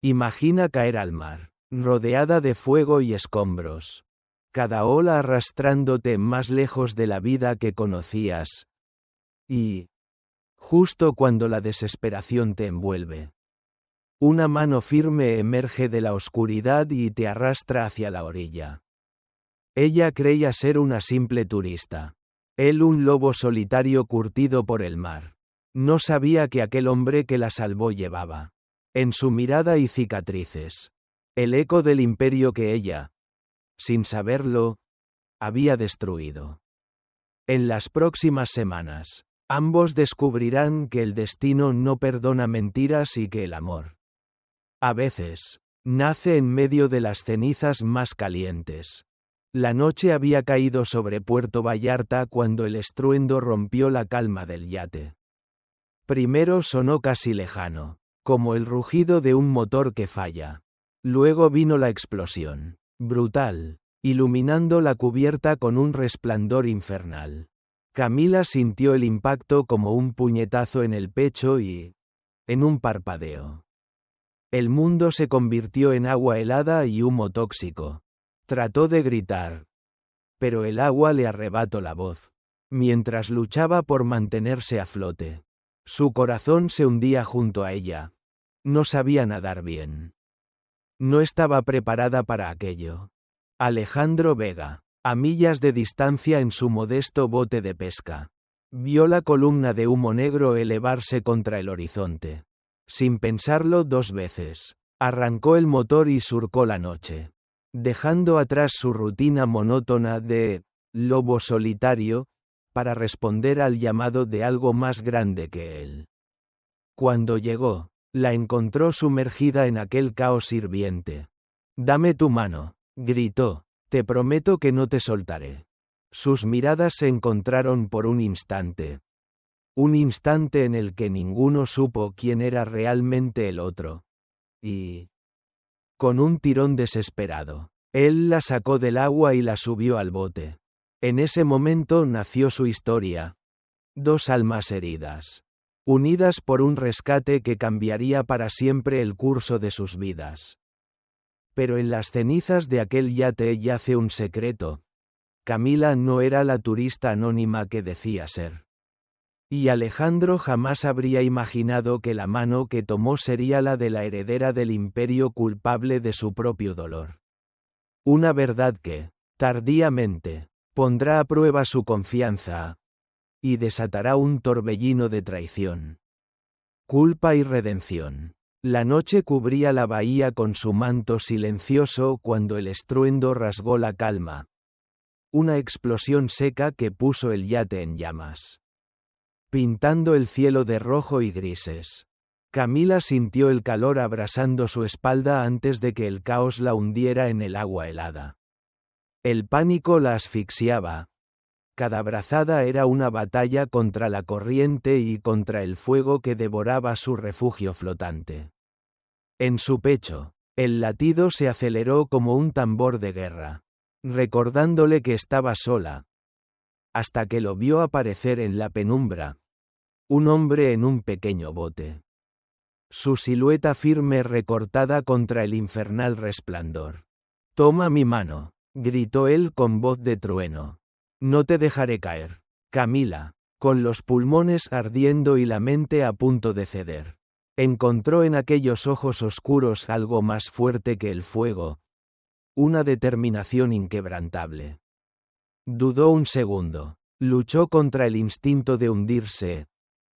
Imagina caer al mar, rodeada de fuego y escombros. Cada ola arrastrándote más lejos de la vida que conocías. Y, justo cuando la desesperación te envuelve, una mano firme emerge de la oscuridad y te arrastra hacia la orilla. Ella creía ser una simple turista. Él un lobo solitario curtido por el mar. No sabía que aquel hombre que la salvó llevaba, en su mirada y cicatrices, el eco del imperio que ella, sin saberlo, había destruido. En las próximas semanas, ambos descubrirán que el destino no perdona mentiras y que el amor, a veces, nace en medio de las cenizas más calientes. La noche había caído sobre Puerto Vallarta cuando el estruendo rompió la calma del yate. Primero sonó casi lejano, como el rugido de un motor que falla. Luego vino la explosión, brutal, iluminando la cubierta con un resplandor infernal. Camila sintió el impacto como un puñetazo en el pecho y, en un parpadeo, el mundo se convirtió en agua helada y humo tóxico. Trató de gritar, pero el agua le arrebató la voz. Mientras luchaba por mantenerse a flote, su corazón se hundía junto a ella. No sabía nadar bien. No estaba preparada para aquello. Alejandro Vega, a millas de distancia en su modesto bote de pesca, vio la columna de humo negro elevarse contra el horizonte. Sin pensarlo dos veces, arrancó el motor y surcó la noche, dejando atrás su rutina monótona de lobo solitario, para responder al llamado de algo más grande que él. Cuando llegó, la encontró sumergida en aquel caos hirviente. «Dame tu mano», gritó, «te prometo que no te soltaré». Sus miradas se encontraron por un instante en el que ninguno supo quién era realmente el otro. Y, con un tirón desesperado, él la sacó del agua y la subió al bote. En ese momento nació su historia. Dos almas heridas, unidas por un rescate que cambiaría para siempre el curso de sus vidas. Pero en las cenizas de aquel yate yace un secreto. Camila no era la turista anónima que decía ser. Y Alejandro jamás habría imaginado que la mano que tomó sería la de la heredera del imperio culpable de su propio dolor. Una verdad que, tardíamente, pondrá a prueba su confianza y desatará un torbellino de traición, culpa y redención. La noche cubría la bahía con su manto silencioso cuando el estruendo rasgó la calma. Una explosión seca que puso el yate en llamas, pintando el cielo de rojo y grises. Camila sintió el calor abrasando su espalda antes de que el caos la hundiera en el agua helada. El pánico la asfixiaba. Cada brazada era una batalla contra la corriente y contra el fuego que devoraba su refugio flotante. En su pecho, el latido se aceleró como un tambor de guerra, recordándole que estaba sola, hasta que lo vio aparecer en la penumbra. Un hombre en un pequeño bote. Su silueta firme recortada contra el infernal resplandor. «Toma mi mano», gritó él con voz de trueno. «No te dejaré caer». Camila, con los pulmones ardiendo y la mente a punto de ceder, encontró en aquellos ojos oscuros algo más fuerte que el fuego. Una determinación inquebrantable. Dudó un segundo, luchó contra el instinto de hundirse,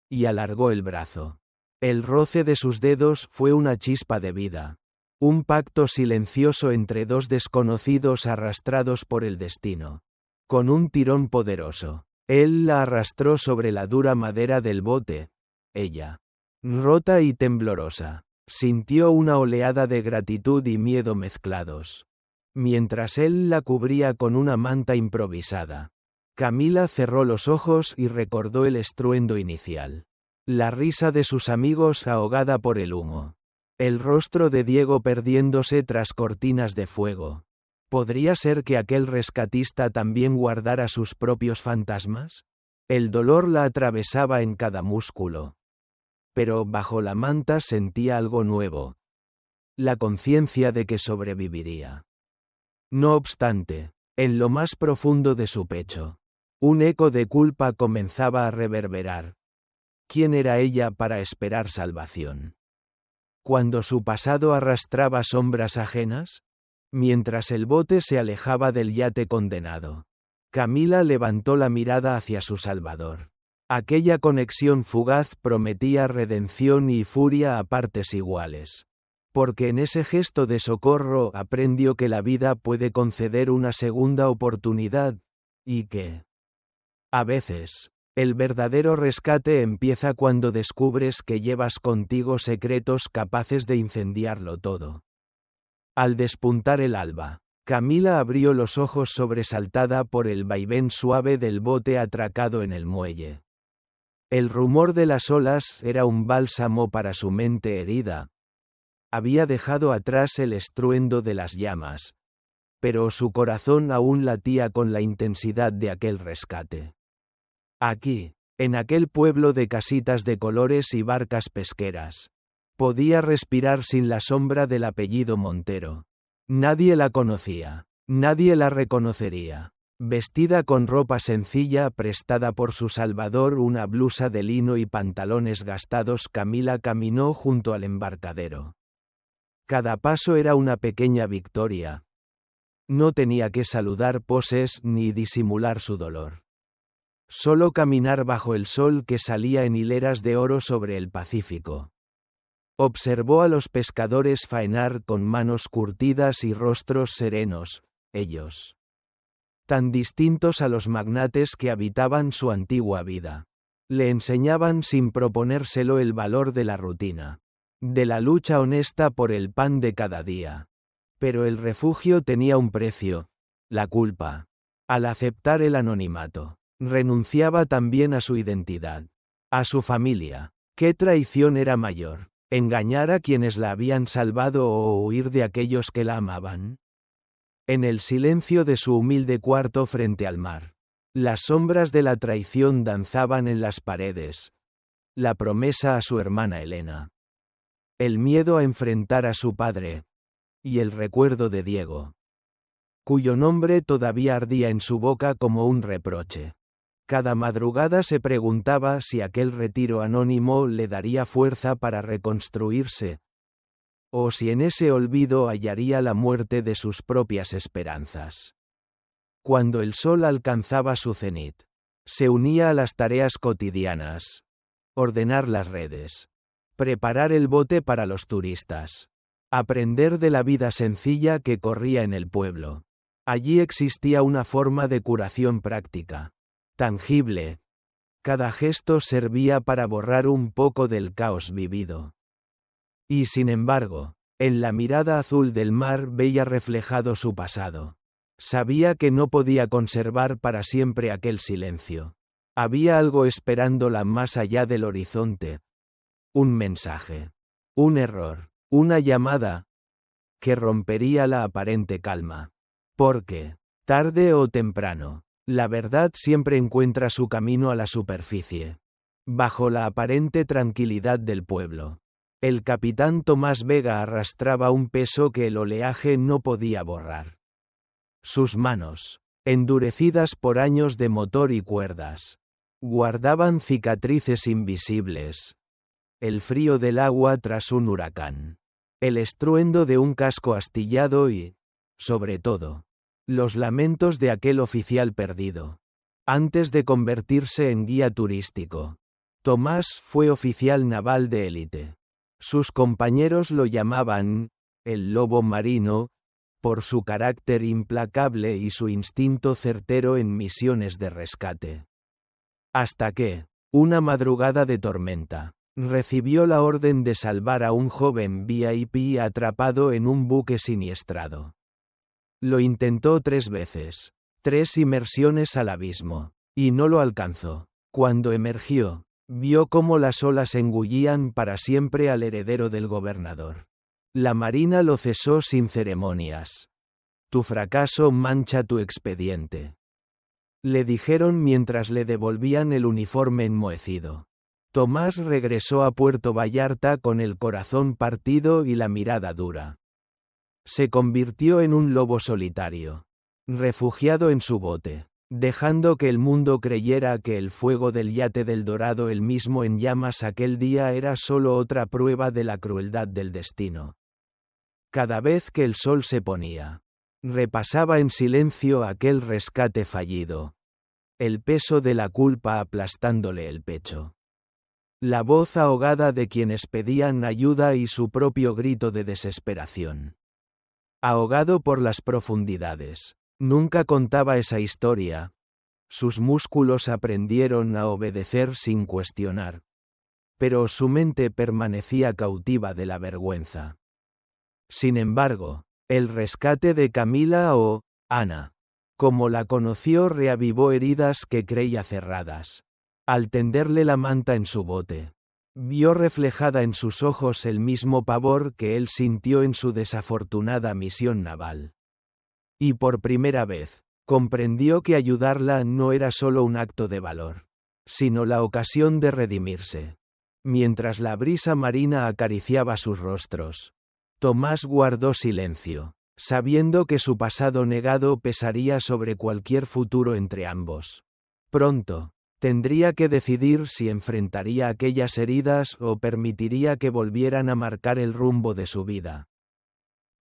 y alargó el brazo. El roce de sus dedos fue una chispa de vida. Un pacto silencioso entre dos desconocidos arrastrados por el destino. Con un tirón poderoso, él la arrastró sobre la dura madera del bote. Ella, rota y temblorosa, sintió una oleada de gratitud y miedo mezclados. Mientras él la cubría con una manta improvisada, Camila cerró los ojos y recordó el estruendo inicial. La risa de sus amigos ahogada por el humo. El rostro de Diego perdiéndose tras cortinas de fuego. ¿Podría ser que aquel rescatista también guardara sus propios fantasmas? El dolor la atravesaba en cada músculo. Pero bajo la manta sentía algo nuevo. la conciencia de que sobreviviría. No obstante, en lo más profundo de su pecho, un eco de culpa comenzaba a reverberar. ¿Quién era ella para esperar salvación? Cuando su pasado arrastraba sombras ajenas, mientras el bote se alejaba del yate condenado, Camila levantó la mirada hacia su Salvador. Aquella conexión fugaz prometía redención y furia a partes iguales. Porque en ese gesto de socorro aprendió que la vida puede conceder una segunda oportunidad, y que, a veces, el verdadero rescate empieza cuando descubres que llevas contigo secretos capaces de incendiarlo todo. Al despuntar el alba, Camila abrió los ojos sobresaltada por el vaivén suave del bote atracado en el muelle. El rumor de las olas era un bálsamo para su mente herida. Había dejado atrás el estruendo de las llamas, pero su corazón aún latía con la intensidad de aquel rescate. Aquí, en aquel pueblo de casitas de colores y barcas pesqueras, podía respirar sin la sombra del apellido Montero. Nadie la conocía, nadie la reconocería. Vestida con ropa sencilla prestada por su Salvador, una blusa de lino y pantalones gastados, Camila caminó junto al embarcadero. Cada paso era una pequeña victoria. No tenía que saludar poses ni disimular su dolor. Solo caminar bajo el sol que salía en hileras de oro sobre el Pacífico. Observó a los pescadores faenar con manos curtidas y rostros serenos, ellos, tan distintos a los magnates que habitaban su antigua vida. Le enseñaban sin proponérselo el valor de la rutina, de la lucha honesta por el pan de cada día. Pero el refugio tenía un precio, la culpa. Al aceptar el anonimato, renunciaba también a su identidad, a su familia. ¿Qué traición era mayor? ¿Engañar a quienes la habían salvado o huir de aquellos que la amaban? En el silencio de su humilde cuarto frente al mar, las sombras de la traición danzaban en las paredes. La promesa a su hermana Elena. El miedo a enfrentar a su padre. Y el recuerdo de Diego, cuyo nombre todavía ardía en su boca como un reproche. Cada madrugada se preguntaba si aquel retiro anónimo le daría fuerza para reconstruirse, o si en ese olvido hallaría la muerte de sus propias esperanzas. Cuando el sol alcanzaba su cenit, se unía a las tareas cotidianas: ordenar las redes, preparar el bote para los turistas, aprender de la vida sencilla que corría en el pueblo. Allí existía una forma de curación práctica, tangible. Cada gesto servía para borrar un poco del caos vivido. Y sin embargo, en la mirada azul del mar veía reflejado su pasado. Sabía que no podía conservar para siempre aquel silencio. Había algo esperándola más allá del horizonte. Un mensaje. Un error. Una llamada que rompería la aparente calma. Porque, tarde o temprano, la verdad siempre encuentra su camino a la superficie. Bajo la aparente tranquilidad del pueblo, el capitán Tomás Vega arrastraba un peso que el oleaje no podía borrar. Sus manos, endurecidas por años de motor y cuerdas, guardaban cicatrices invisibles. El frío del agua tras un huracán. El estruendo de un casco astillado y, sobre todo, los lamentos de aquel oficial perdido. Antes de convertirse en guía turístico, Tomás fue oficial naval de élite. Sus compañeros lo llamaban el lobo marino, por su carácter implacable y su instinto certero en misiones de rescate. Hasta que, una madrugada de tormenta, recibió la orden de salvar a un joven VIP atrapado en un buque siniestrado. Lo intentó 3 veces, 3 inmersiones al abismo, y no lo alcanzó. Cuando emergió, vio cómo las olas engullían para siempre al heredero del gobernador. La marina lo cesó sin ceremonias. Tu fracaso mancha tu expediente, le dijeron mientras le devolvían el uniforme enmohecido. Tomás regresó a Puerto Vallarta con el corazón partido y la mirada dura. Se convirtió en un lobo solitario, refugiado en su bote, dejando que el mundo creyera que el fuego del yate del Dorado, el mismo en llamas aquel día, era solo otra prueba de la crueldad del destino. Cada vez que el sol se ponía, repasaba en silencio aquel rescate fallido, el peso de la culpa aplastándole el pecho. La voz ahogada de quienes pedían ayuda y su propio grito de desesperación. Ahogado por las profundidades. Nunca contaba esa historia. Sus músculos aprendieron a obedecer sin cuestionar. Pero su mente permanecía cautiva de la vergüenza. Sin embargo, el rescate de Camila o Ana, como la conoció, reavivó heridas que creía cerradas. Al tenderle la manta en su bote, vio reflejada en sus ojos el mismo pavor que él sintió en su desafortunada misión naval. Y por primera vez, comprendió que ayudarla no era solo un acto de valor, sino la ocasión de redimirse. Mientras la brisa marina acariciaba sus rostros, Tomás guardó silencio, sabiendo que su pasado negado pesaría sobre cualquier futuro entre ambos. Pronto, tendría que decidir si enfrentaría aquellas heridas o permitiría que volvieran a marcar el rumbo de su vida.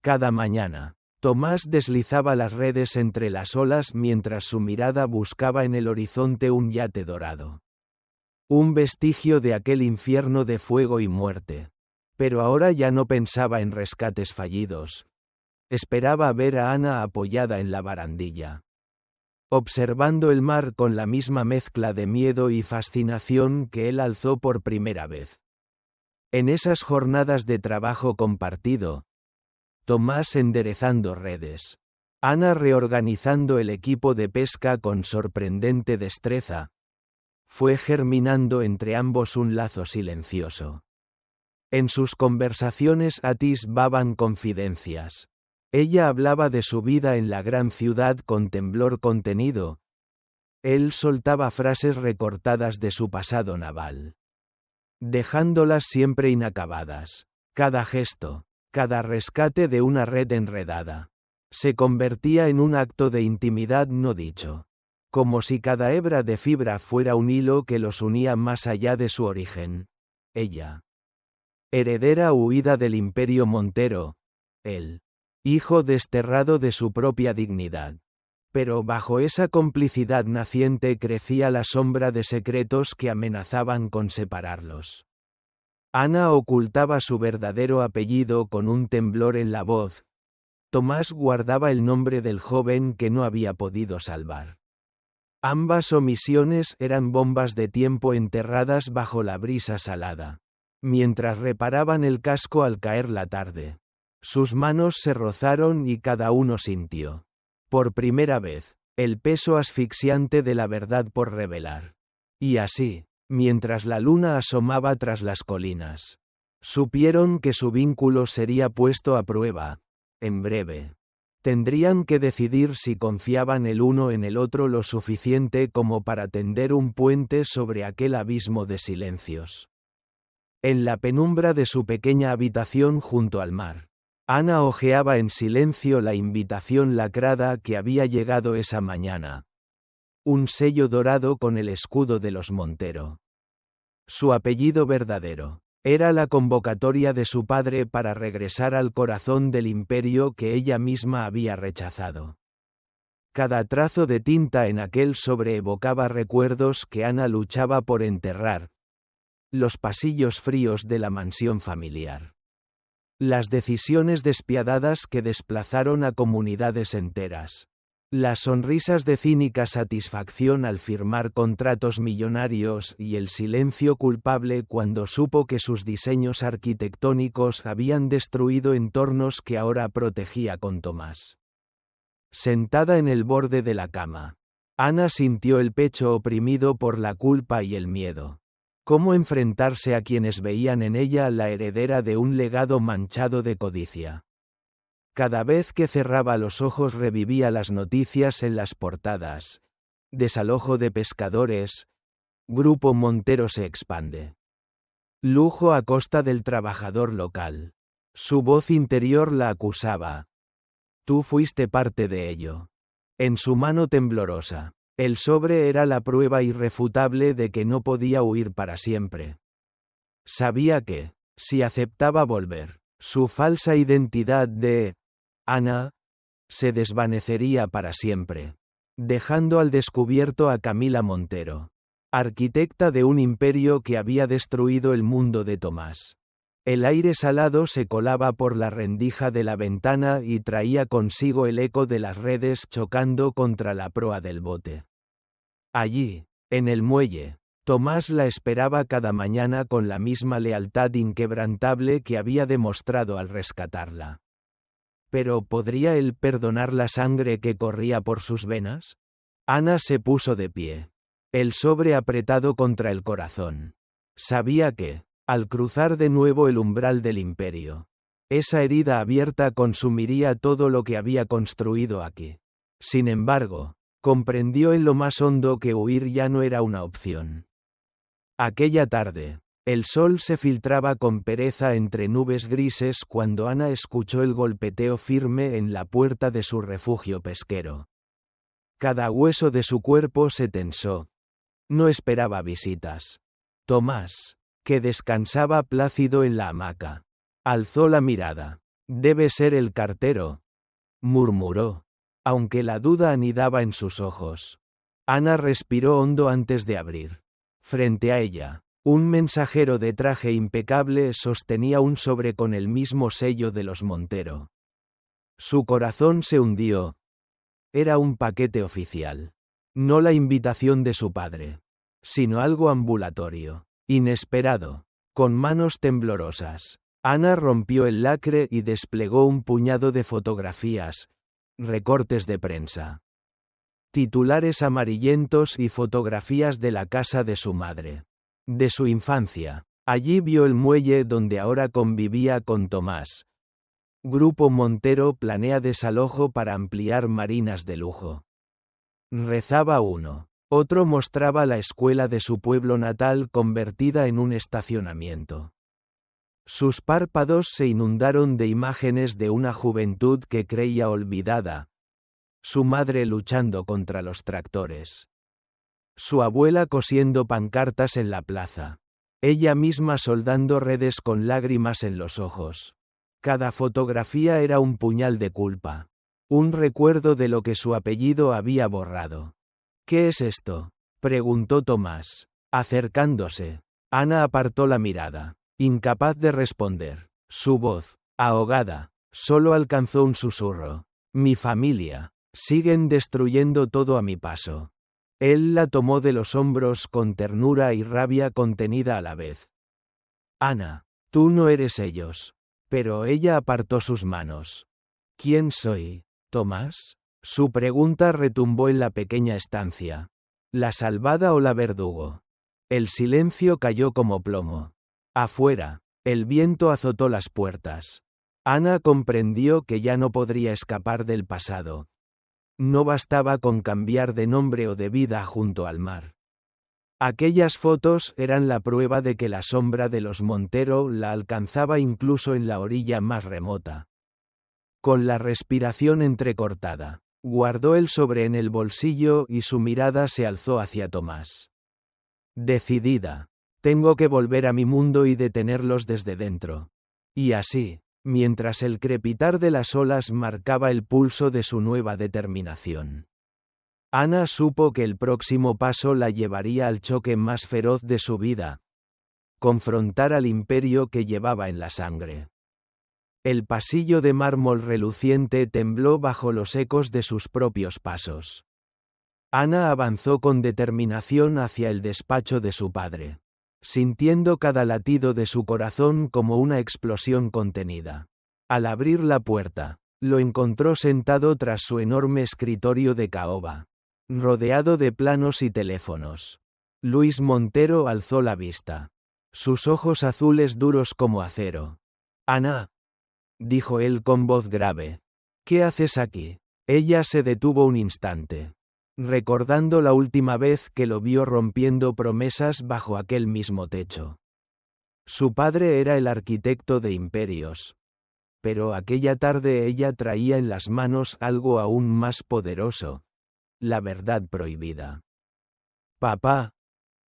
Cada mañana, Tomás deslizaba las redes entre las olas mientras su mirada buscaba en el horizonte un yate dorado. Un vestigio de aquel infierno de fuego y muerte. Pero ahora ya no pensaba en rescates fallidos. Esperaba ver a Ana apoyada en la barandilla, observando el mar con la misma mezcla de miedo y fascinación que él alzó por primera vez. En esas jornadas de trabajo compartido, Tomás enderezando redes, Ana reorganizando el equipo de pesca con sorprendente destreza, fue germinando entre ambos un lazo silencioso. En sus conversaciones atisbaban confidencias. Ella hablaba de su vida en la gran ciudad con temblor contenido. Él soltaba frases recortadas de su pasado naval, dejándolas siempre inacabadas. Cada gesto, cada rescate de una red enredada, se convertía en un acto de intimidad no dicho, como si cada hebra de fibra fuera un hilo que los unía más allá de su origen. Ella, heredera huida del Imperio Montero, él, hijo desterrado de su propia dignidad. Pero bajo esa complicidad naciente crecía la sombra de secretos que amenazaban con separarlos. Ana ocultaba su verdadero apellido con un temblor en la voz. Tomás guardaba el nombre del joven que no había podido salvar. Ambas omisiones eran bombas de tiempo enterradas bajo la brisa salada. Mientras reparaban el casco al caer la tarde, sus manos se rozaron y cada uno sintió, por primera vez, el peso asfixiante de la verdad por revelar. Y así, mientras la luna asomaba tras las colinas, supieron que su vínculo sería puesto a prueba. En breve, tendrían que decidir si confiaban el uno en el otro lo suficiente como para tender un puente sobre aquel abismo de silencios. En la penumbra de su pequeña habitación junto al mar, Ana hojeaba en silencio la invitación lacrada que había llegado esa mañana. Un sello dorado con el escudo de los Montero. Su apellido verdadero. Era la convocatoria de su padre para regresar al corazón del imperio que ella misma había rechazado. Cada trazo de tinta en aquel sobre evocaba recuerdos que Ana luchaba por enterrar. Los pasillos fríos de la mansión familiar. Las decisiones despiadadas que desplazaron a comunidades enteras. Las sonrisas de cínica satisfacción al firmar contratos millonarios y el silencio culpable cuando supo que sus diseños arquitectónicos habían destruido entornos que ahora protegía con Tomás. Sentada en el borde de la cama, Ana sintió el pecho oprimido por la culpa y el miedo. ¿Cómo enfrentarse a quienes veían en ella la heredera de un legado manchado de codicia? Cada vez que cerraba los ojos revivía las noticias en las portadas. Desalojo de pescadores. Grupo Montero se expande. Lujo a costa del trabajador local. Su voz interior la acusaba. Tú fuiste parte de ello. En su mano temblorosa. El sobre era la prueba irrefutable de que no podía huir para siempre. Sabía que, si aceptaba volver, su falsa identidad de Ana se desvanecería para siempre, dejando al descubierto a Camila Montero, arquitecta de un imperio que había destruido el mundo de Tomás. El aire salado se colaba por la rendija de la ventana y traía consigo el eco de las redes chocando contra la proa del bote. Allí, en el muelle, Tomás la esperaba cada mañana con la misma lealtad inquebrantable que había demostrado al rescatarla. ¿Pero podría él perdonar la sangre que corría por sus venas? Ana se puso de pie, el sobre apretado contra el corazón. Sabía que, al cruzar de nuevo el umbral del imperio, esa herida abierta consumiría todo lo que había construido aquí. Sin embargo, comprendió en lo más hondo que huir ya no era una opción. Aquella tarde, el sol se filtraba con pereza entre nubes grises cuando Ana escuchó el golpeteo firme en la puerta de su refugio pesquero. Cada hueso de su cuerpo se tensó. No esperaba visitas. Tomás, que descansaba plácido en la hamaca, alzó la mirada. «Debe ser el cartero», murmuró, aunque la duda anidaba en sus ojos. Ana respiró hondo antes de abrir. Frente a ella, un mensajero de traje impecable sostenía un sobre con el mismo sello de los Montero. Su corazón se hundió. Era un paquete oficial. No la invitación de su padre, sino algo ambulatorio, inesperado, con manos temblorosas. Ana rompió el lacre y desplegó un puñado de fotografías, recortes de prensa, titulares amarillentos y fotografías de la casa de su madre, de su infancia. Allí vio el muelle donde ahora convivía con Tomás. Grupo Montero planea desalojo para ampliar marinas de lujo. Rezaba uno. Otro mostraba la escuela de su pueblo natal convertida en un estacionamiento. Sus párpados se inundaron de imágenes de una juventud que creía olvidada. Su madre luchando contra los tractores. Su abuela cosiendo pancartas en la plaza. Ella misma soldando redes con lágrimas en los ojos. Cada fotografía era un puñal de culpa. Un recuerdo de lo que su apellido había borrado. «¿Qué es esto?», preguntó Tomás, acercándose. Ana apartó la mirada, incapaz de responder. Su voz, ahogada, solo alcanzó un susurro. «Mi familia. Siguen destruyendo todo a mi paso». Él la tomó de los hombros con ternura y rabia contenida a la vez. «Ana, tú no eres ellos». Pero ella apartó sus manos. «¿Quién soy, Tomás?». Su pregunta retumbó en la pequeña estancia. ¿La salvada o la verdugo? El silencio cayó como plomo. Afuera, el viento azotó las puertas. Ana comprendió que ya no podría escapar del pasado. No bastaba con cambiar de nombre o de vida junto al mar. Aquellas fotos eran la prueba de que la sombra de los Montero la alcanzaba incluso en la orilla más remota. Con la respiración entrecortada, guardó el sobre en el bolsillo y su mirada se alzó hacia Tomás. Decidida, tengo que volver a mi mundo y detenerlos desde dentro. Y así, mientras el crepitar de las olas marcaba el pulso de su nueva determinación. Ana supo que el próximo paso la llevaría al choque más feroz de su vida. Confrontar al imperio que llevaba en la sangre. El pasillo de mármol reluciente tembló bajo los ecos de sus propios pasos. Ana avanzó con determinación hacia el despacho de su padre, sintiendo cada latido de su corazón como una explosión contenida. Al abrir la puerta, lo encontró sentado tras su enorme escritorio de caoba, rodeado de planos y teléfonos. Luis Montero alzó la vista. Sus ojos azules duros como acero. «Ana», dijo él con voz grave. «¿Qué haces aquí?». Ella se detuvo un instante, recordando la última vez que lo vio rompiendo promesas bajo aquel mismo techo. Su padre era el arquitecto de imperios. Pero aquella tarde ella traía en las manos algo aún más poderoso. La verdad prohibida. Papá,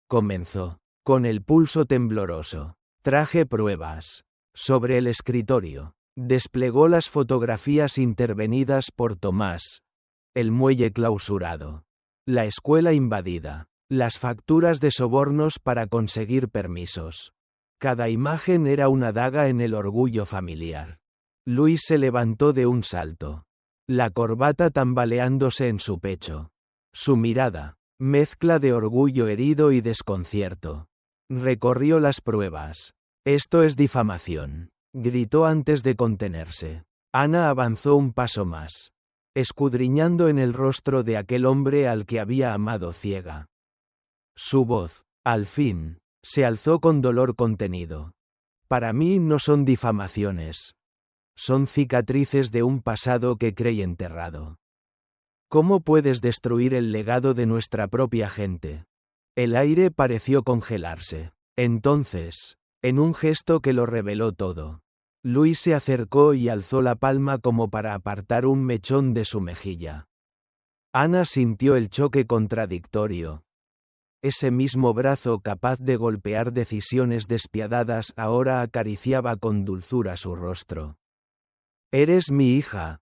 comenzó, con el pulso tembloroso. Traje pruebas. Sobre el escritorio. Desplegó las fotografías intervenidas por Tomás. El muelle clausurado. La escuela invadida. Las facturas de sobornos para conseguir permisos. Cada imagen era una daga en el orgullo familiar. Luis se levantó de un salto. La corbata tambaleándose en su pecho. Su mirada, mezcla de orgullo herido y desconcierto. Recorrió las pruebas. Esto es difamación, gritó antes de contenerse. Ana avanzó un paso más, escudriñando en el rostro de aquel hombre al que había amado ciega. Su voz, al fin, se alzó con dolor contenido. Para mí no son difamaciones. Son cicatrices de un pasado que creí enterrado. ¿Cómo puedes destruir el legado de nuestra propia gente? El aire pareció congelarse. Entonces, en un gesto que lo reveló todo, Luis se acercó y alzó la palma como para apartar un mechón de su mejilla. Ana sintió el choque contradictorio. Ese mismo brazo capaz de golpear decisiones despiadadas ahora acariciaba con dulzura su rostro. «Eres mi hija»,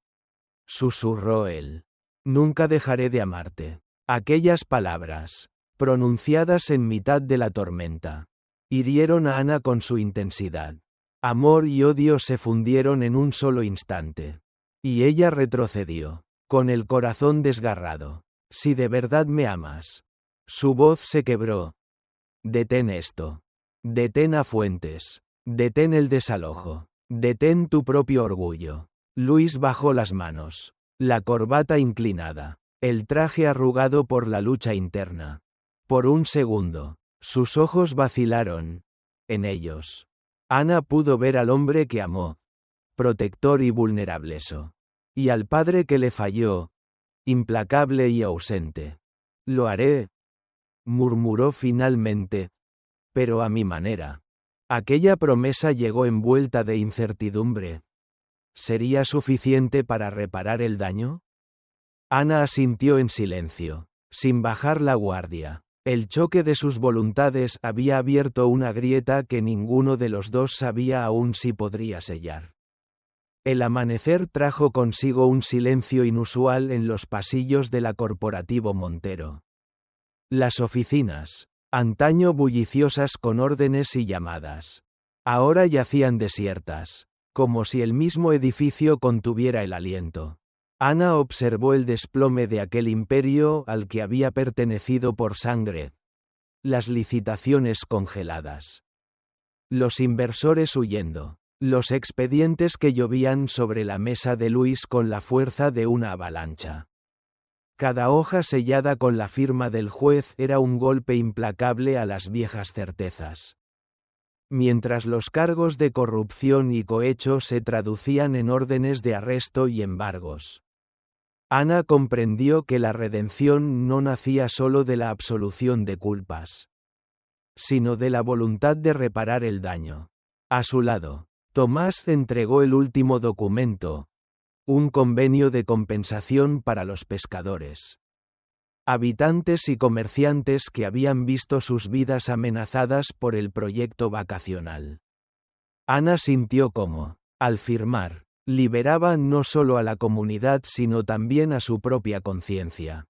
susurró él. «Nunca dejaré de amarte». Aquellas palabras, pronunciadas en mitad de la tormenta, hirieron a Ana con su intensidad. Amor y odio se fundieron en un solo instante. Y ella retrocedió, con el corazón desgarrado. «Si de verdad me amas». Su voz se quebró. «Detén esto. Detén a Fuentes. Detén el desalojo. Detén tu propio orgullo». Luis bajó las manos. La corbata inclinada. El traje arrugado por la lucha interna. Por un segundo, sus ojos vacilaron. En ellos, Ana pudo ver al hombre que amó, protector y vulnerableso. Y al padre que le falló, implacable y ausente. «Lo haré», murmuró finalmente. «Pero a mi manera». Aquella promesa llegó envuelta de incertidumbre. ¿Sería suficiente para reparar el daño? Ana asintió en silencio, sin bajar la guardia. El choque de sus voluntades había abierto una grieta que ninguno de los dos sabía aún si podría sellar. El amanecer trajo consigo un silencio inusual en los pasillos de la Corporativo Montero. Las oficinas, antaño bulliciosas con órdenes y llamadas, ahora yacían desiertas, como si el mismo edificio contuviera el aliento. Ana observó el desplome de aquel imperio al que había pertenecido por sangre. Las licitaciones congeladas. Los inversores huyendo. Los expedientes que llovían sobre la mesa de Luis con la fuerza de una avalancha. Cada hoja sellada con la firma del juez era un golpe implacable a las viejas certezas. Mientras los cargos de corrupción y cohecho se traducían en órdenes de arresto y embargos. Ana comprendió que la redención no nacía solo de la absolución de culpas, sino de la voluntad de reparar el daño. A su lado, Tomás entregó el último documento, un convenio de compensación para los pescadores. Habitantes y comerciantes que habían visto sus vidas amenazadas por el proyecto vacacional. Ana sintió cómo, al firmar, liberaba no solo a la comunidad sino también a su propia conciencia.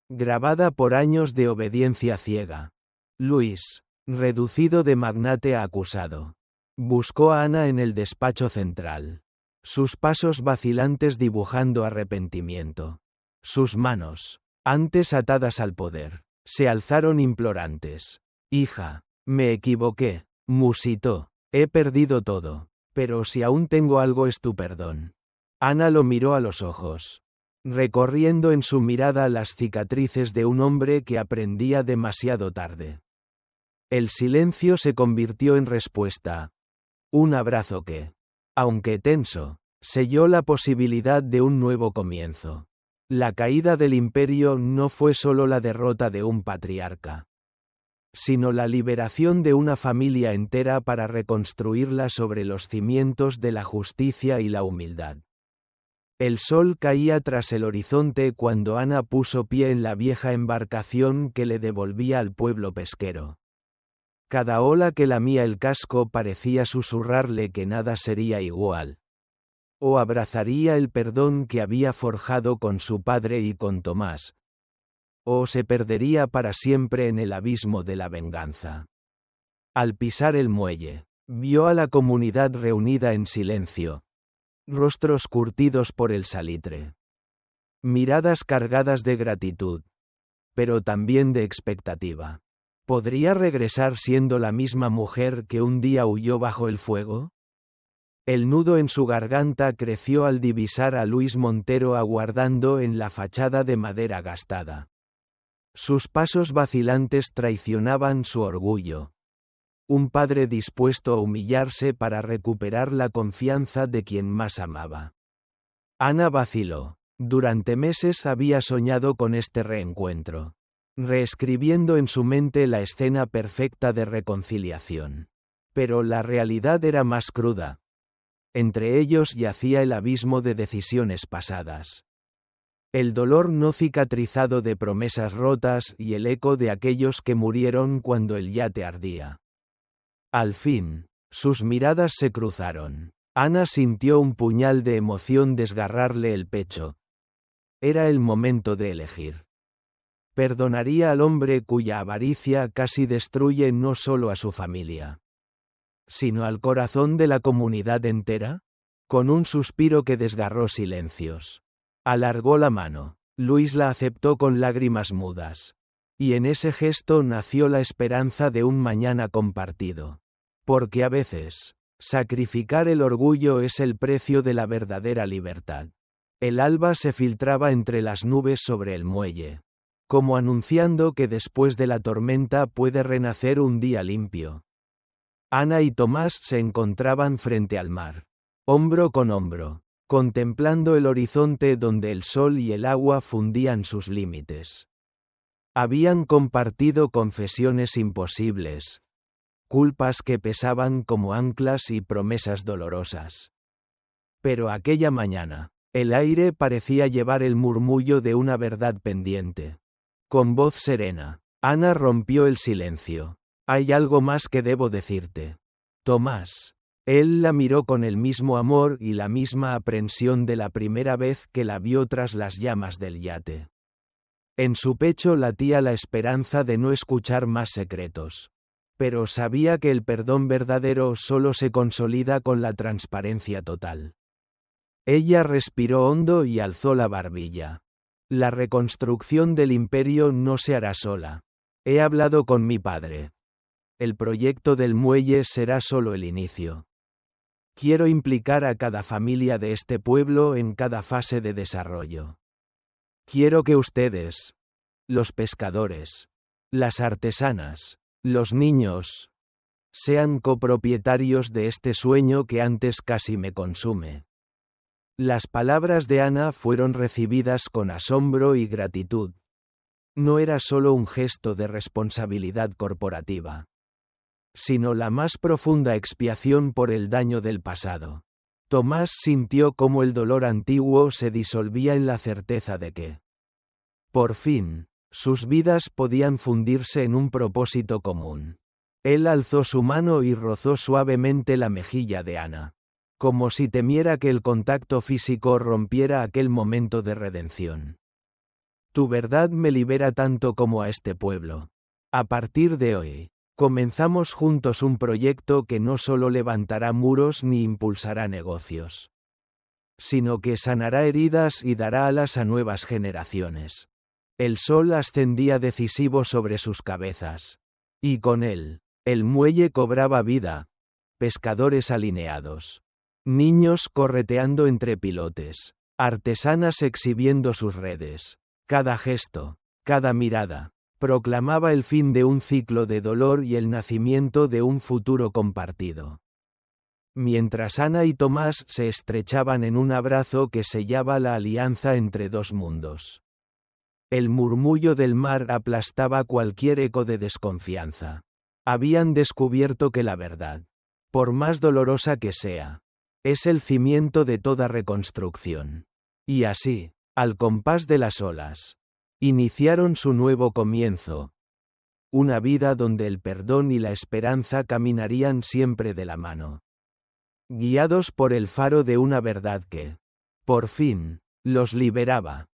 Grabada por años de obediencia ciega. Luis, reducido de magnate a acusado, buscó a Ana en el despacho central. Sus pasos vacilantes dibujando arrepentimiento. Sus manos, antes atadas al poder, se alzaron implorantes. «Hija, me equivoqué», musitó. «He perdido todo. Pero si aún tengo algo es tu perdón». Ana lo miró a los ojos, recorriendo en su mirada las cicatrices de un hombre que aprendía demasiado tarde. El silencio se convirtió en respuesta. Un abrazo que, aunque tenso, selló la posibilidad de un nuevo comienzo. La caída del imperio no fue solo la derrota de un patriarca, sino la liberación de una familia entera para reconstruirla sobre los cimientos de la justicia y la humildad. El sol caía tras el horizonte cuando Ana puso pie en la vieja embarcación que le devolvía al pueblo pesquero. Cada ola que lamía el casco parecía susurrarle que nada sería igual. O abrazaría el perdón que había forjado con su padre y con Tomás. O se perdería para siempre en el abismo de la venganza. Al pisar el muelle, vio a la comunidad reunida en silencio. Rostros curtidos por el salitre. Miradas cargadas de gratitud. Pero también de expectativa. ¿Podría regresar siendo la misma mujer que un día huyó bajo el fuego? El nudo en su garganta creció al divisar a Luis Montero aguardando en la fachada de madera gastada. Sus pasos vacilantes traicionaban su orgullo. Un padre dispuesto a humillarse para recuperar la confianza de quien más amaba. Ana vaciló. Durante meses había soñado con este reencuentro, reescribiendo en su mente la escena perfecta de reconciliación. Pero la realidad era más cruda. Entre ellos yacía el abismo de decisiones pasadas. El dolor no cicatrizado de promesas rotas y el eco de aquellos que murieron cuando el yate ardía. Al fin, sus miradas se cruzaron. Ana sintió un puñal de emoción desgarrarle el pecho. Era el momento de elegir. ¿Perdonaría al hombre cuya avaricia casi destruye no solo a su familia, sino al corazón de la comunidad entera? Con un suspiro que desgarró silencios. Alargó la mano. Luis la aceptó con lágrimas mudas. Y en ese gesto nació la esperanza de un mañana compartido. Porque a veces, sacrificar el orgullo es el precio de la verdadera libertad. El alba se filtraba entre las nubes sobre el muelle, como anunciando que después de la tormenta puede renacer un día limpio. Ana y Tomás se encontraban frente al mar, hombro con hombro, contemplando el horizonte donde el sol y el agua fundían sus límites. Habían compartido confesiones imposibles, culpas que pesaban como anclas y promesas dolorosas. Pero aquella mañana, el aire parecía llevar el murmullo de una verdad pendiente. Con voz serena, Ana rompió el silencio. Hay algo más que debo decirte. Tomás. Él la miró con el mismo amor y la misma aprensión de la primera vez que la vio tras las llamas del yate. En su pecho latía la esperanza de no escuchar más secretos. Pero sabía que el perdón verdadero solo se consolida con la transparencia total. Ella respiró hondo y alzó la barbilla. La reconstrucción del imperio no se hará sola. He hablado con mi padre. El proyecto del muelle será solo el inicio. Quiero implicar a cada familia de este pueblo en cada fase de desarrollo. Quiero que ustedes, los pescadores, las artesanas, los niños, sean copropietarios de este sueño que antes casi me consume. Las palabras de Ana fueron recibidas con asombro y gratitud. No era solo un gesto de responsabilidad corporativa, sino la más profunda expiación por el daño del pasado. Tomás sintió cómo el dolor antiguo se disolvía en la certeza de que, por fin, sus vidas podían fundirse en un propósito común. Él alzó su mano y rozó suavemente la mejilla de Ana, como si temiera que el contacto físico rompiera aquel momento de redención. Tu verdad me libera tanto como a este pueblo. A partir de hoy, comenzamos juntos un proyecto que no solo levantará muros ni impulsará negocios, sino que sanará heridas y dará alas a nuevas generaciones. El sol ascendía decisivo sobre sus cabezas. Y con él, el muelle cobraba vida. Pescadores alineados. Niños correteando entre pilotes. Artesanas exhibiendo sus redes. Cada gesto, cada mirada, proclamaba el fin de un ciclo de dolor y el nacimiento de un futuro compartido. Mientras Ana y Tomás se estrechaban en un abrazo que sellaba la alianza entre dos mundos. El murmullo del mar aplastaba cualquier eco de desconfianza. Habían descubierto que la verdad, por más dolorosa que sea, es el cimiento de toda reconstrucción. Y así, al compás de las olas, iniciaron su nuevo comienzo. Una vida donde el perdón y la esperanza caminarían siempre de la mano. Guiados por el faro de una verdad que, por fin, los liberaba.